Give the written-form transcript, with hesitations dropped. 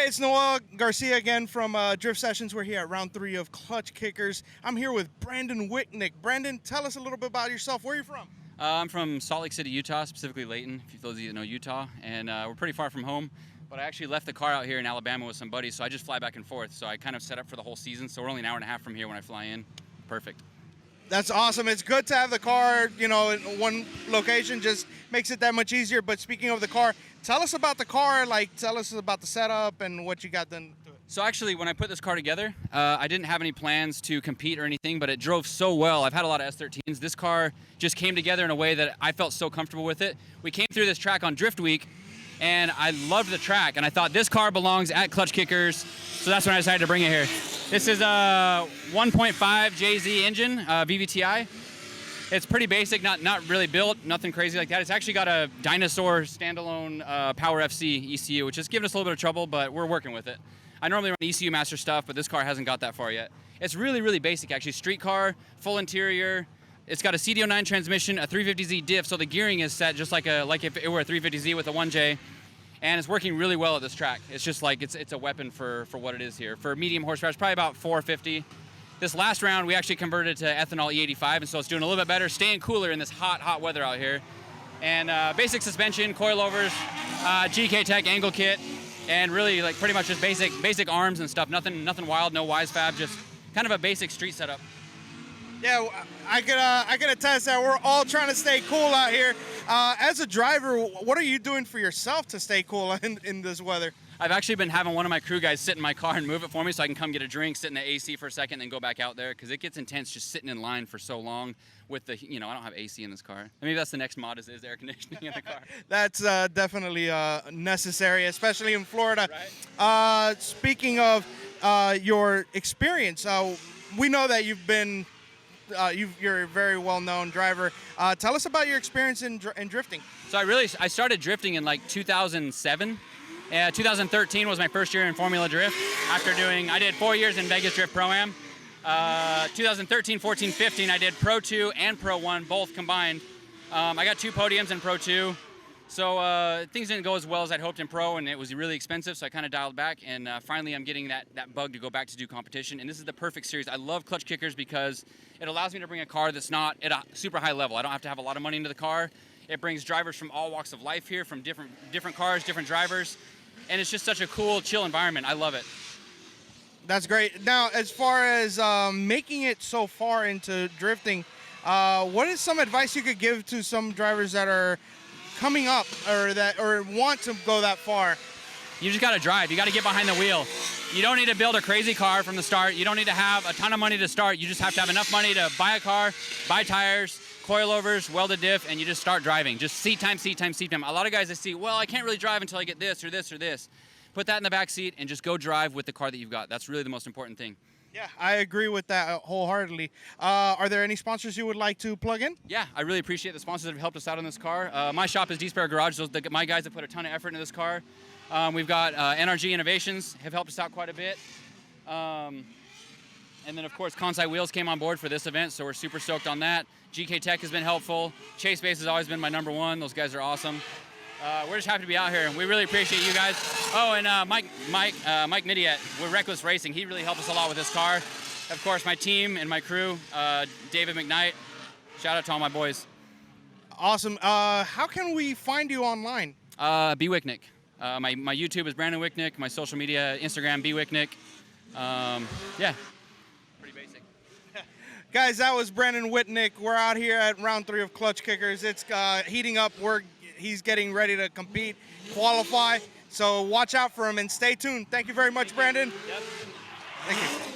Hey, it's Noel Garcia again from Drift Sessions. We're here at round 3 of Klutch Kickers. I'm here with Brandon Wicknick. Brandon, tell us a little bit about yourself. Where are you from? I'm from Salt Lake City, Utah, specifically Layton, if those of you that know Utah. And we're pretty far from home, but I actually left the car out here in Alabama with some buddies, so I just fly back and forth. So I kind of set up for the whole season, so we're only an hour and a half from here when I fly in. Perfect. That's awesome. It's good to have the car, in one location. Just makes it that much easier. But speaking of the car, tell us about the car. Tell us about the setup and what you got done to it. So actually, when I put this car together, I didn't have any plans to compete or anything, but it drove so well. I've had a lot of S13s. This car just came together in a way that I felt so comfortable with it. We came through this track on Drift Week, and I loved the track, and I thought this car belongs at Klutch Kickers, so that's when I decided to bring it here. This is a 1.5 JZ engine, VVTi. It's pretty basic, not really built, nothing crazy like that. It's actually got a Dinosaur standalone Power FC ECU, which has given us a little bit of trouble, but we're working with it. I normally run ECU Master stuff, but this car hasn't got that far yet. It's really, really basic, actually. Street car, full interior. It's got a CDO9 transmission, a 350Z diff, so the gearing is set just like if it were a 350Z with a 1J. And it's working really well at this track. It's just like it's a weapon for what it is here. For medium horsepower, it's probably about 450. This last round, we actually converted to ethanol E85, and so it's doing a little bit better, staying cooler in this hot weather out here. And basic suspension, coilovers, GK Tech angle kit, and really like pretty much just basic arms and stuff. Nothing wild, no wise fab, just kind of a basic street setup. Yeah, I could attest that we're all trying to stay cool out here. As a driver, what are you doing for yourself to stay cool in this weather? I've actually been having one of my crew guys sit in my car and move it for me so I can come get a drink, sit in the AC for a second, and then go back out there, because it gets intense just sitting in line for so long with the, I don't have AC in this car. Maybe that's the next mod is air conditioning in the car. That's definitely necessary, especially in Florida. Right. Speaking of your experience, we know that you're a very well-known driver. Tell us about your experience in drifting. So I started drifting in like 2007. 2013 was my first year in Formula Drift. I did 4 years in Vegas Drift Pro-Am. 2013, 14, 15, I did Pro 2 and Pro 1, both combined. I got 2 podiums in Pro 2. So things didn't go as well as I'd hoped in Pro, and it was really expensive, so I kind of dialed back, and finally I'm getting that bug to go back to do competition, and this is the perfect series. I love Klutch Kickers because it allows me to bring a car that's not at a super high level. I don't have to have a lot of money into the car. It brings drivers from all walks of life here, from different cars, different drivers, and it's just such a cool, chill environment. I love it. That's great. Now, as far as making it so far into drifting, what is some advice you could give to some drivers that are coming up or want to go that far? You just got to drive. You got to get behind the wheel. You don't need to build a crazy car from the start. You don't need to have a ton of money to start. You just have to have enough money to buy a car, buy tires, coilovers, welded diff, and you just start driving. Just seat time, seat time, seat time. A lot of guys I see, well, I can't really drive until I get this or this or this. Put that in the back seat and just go drive with the car that you've got. That's really the most important thing. Yeah, I agree with that wholeheartedly. Are there any sponsors you would like to plug in? Yeah, I really appreciate the sponsors that have helped us out on this car. My shop is D-Spare Garage. My guys have put a ton of effort into this car. We've got NRG Innovations have helped us out quite a bit. And then, of course, Kansai Wheels came on board for this event, so we're super stoked on that. GK Tech has been helpful. Chase Base has always been my #1. Those guys are awesome. We're just happy to be out here, and we really appreciate you guys. Oh, and Mike Nidiat with Reckless Racing. He really helped us a lot with this car. Of course, my team and my crew, David McKnight. Shout out to all my boys. Awesome. How can we find you online? B Wicknick. My YouTube is Brandon Wicknick. My social media, Instagram, B Wicknick. Yeah. Pretty basic. Guys, that was Brandon Wicknick. We're out here at round 3 of Klutch Kickers. It's heating up. He's getting ready to compete, qualify. So watch out for him and stay tuned. Thank you very much, Brandon. Yep. Thank you.